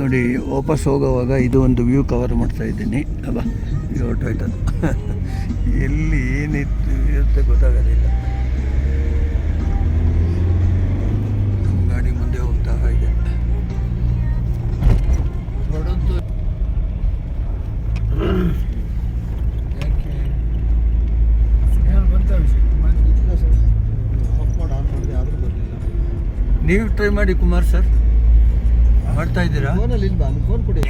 ನೋಡಿ ವಾಪಸ್ ಹೋಗೋವಾಗ ಇದು ಒಂದು ವ್ಯೂ ಕವರ್ ಮಾಡ್ತಾ ಇದ್ದೀನಿ. ಅಬ್ಬಾ ಇದು ಹೊರಟೋಯ್ತದು. ಎಲ್ಲಿ ಏನಿತ್ತು ಇರುತ್ತೆ ಗೊತ್ತಾಗೋದಿಲ್ಲ. ಗಾಡಿ ಮುಂದೆ ಹೋಗ್ತಾ ಇದೆ. ನೀವು ಟ್ರೈ ಮಾಡಿ ಕುಮಾರ್ ಸರ್, ಮಾಡ್ತಾ ಇದ್ದೀರಾ? ಫೋನ್ ಕೊಡಿ.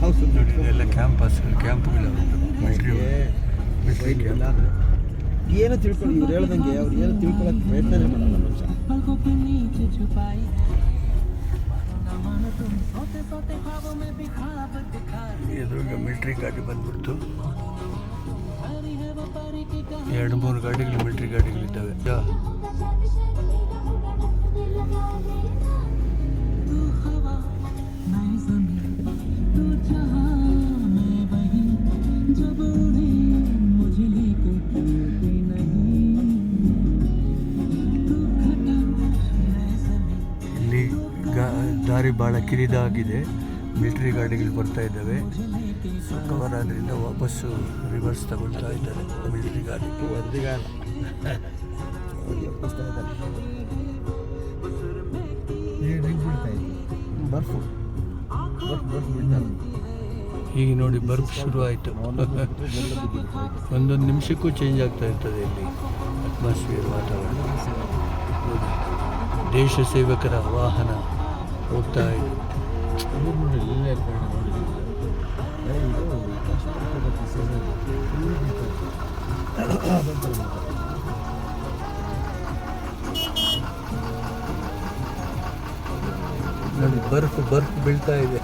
ಹೌಸ್ ನೋಡಿ ಎಲ್ಲ ಕ್ಯಾಂಪ್ಗಳು ಏನು ತಿಳ್ಕೊಳ್ಳಿ, ಇವ್ರು ಹೇಳ್ದಂಗೆ ಅವ್ರು ಏನು ತಿಳ್ಕೊಳ್ಳೋಕೆ ಪ್ರಯತ್ನನೇ ಮಾಡಲ್ಲ ಮನುಷ್ಯ. ಎದುರುಗ ಮಿಲ್ಟ್ರಿ ಗಾಡಿ ಬಂದ್ಬಿಡ್ತು. 2-3 ಗಾಡಿಗಳು ಮಿಲ್ಟ್ರಿ ಗಾಡಿಗಳಿದ್ದಾವೆ. ಇಲ್ಲಿ ದಾರಿ ಭಾಳ ಕಿರಿದಾಗಿದೆ. ಮಿಲಿಟರಿ ಗಾಡಿಗಳು ಬರ್ತಾ ಇದ್ದಾವೆ. ಕವರ್ ಆದ್ರಿಂದ ವಾಪಸ್ಸು ರಿವರ್ಸ್ ತಗೊಳ್ತಾ ಇದ್ದಾರೆ ಮಿಲಿಟರಿ ಗಾಡಿ. ಬರ್ಫು ಈಗ ನೋಡಿ ಬರ್ಫ್ ಶುರು ಆಯಿತು. ಒಂದೊಂದು ನಿಮಿಷಕ್ಕೂ ಚೇಂಜ್ ಆಗ್ತಾ ಇರ್ತದೆ ಇಲ್ಲಿ ಅಟ್ಮಾಸ್ಫಿಯರ್, ವಾತಾವರಣ. ದೇಶ ಸೇವಕರ ವಾಹನ ಹೋಗ್ತಾ ಇದೆ. ನೋಡಿ ಬರ್ಫ್ ಬೀಳ್ತಾ ಇದೆ.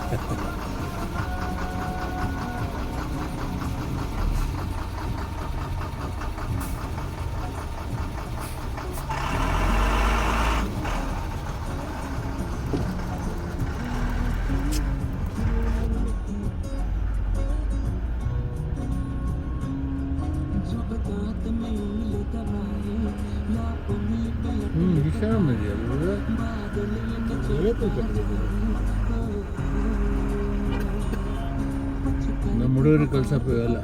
ನಮ್ಮ ಹುಡುಗರು ಕಳ್ಸಪ್ಪ ಎಲ್ಲ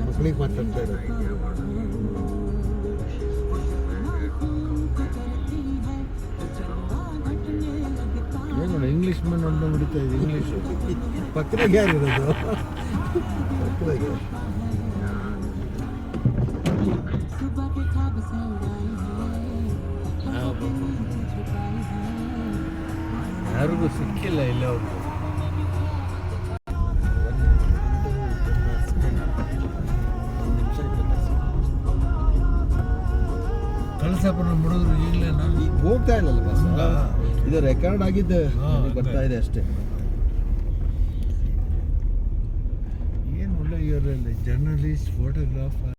ಮಕ್ಕಳಿಗೆ ಮಾತಾಡ್ತಾ ಇದ್ದಾರೆ. ಏನು ಇಂಗ್ಲೀಷ್ ಮನ್ ಅಂತ ಬಿಡ್ತಾ ಇದೆ. ಇಂಗ್ಲೀಷು ಪಕ್ಕದಾಗೆ ಯಾರಿರೋದು? ಪಕ್ಕದಾಗೆ ಯಾರಿಗೂ ಸಿಕ್ಕಿಲ್ಲ ಇಲ್ಲ ಅವ್ರಿಗೆ. ಕಳ್ಸಪ್ಪ ನಮ್ಮ ಹುಡುಗರು ಈಗಲೇ ಈಗ ಹೋಗ್ತಾ ಇಲ್ಲ ಬಸ್. ಇದು ರೆಕಾರ್ಡ್ ಆಗಿದ್ದು ಬರ್ತಾ ಇದೆ ಅಷ್ಟೇ. ಏನು ಒಳ್ಳೆ ಇವರಲ್ಲಿ ಜರ್ನಲಿಸ್ಟ್, ಫೋಟೋಗ್ರಾಫರ್.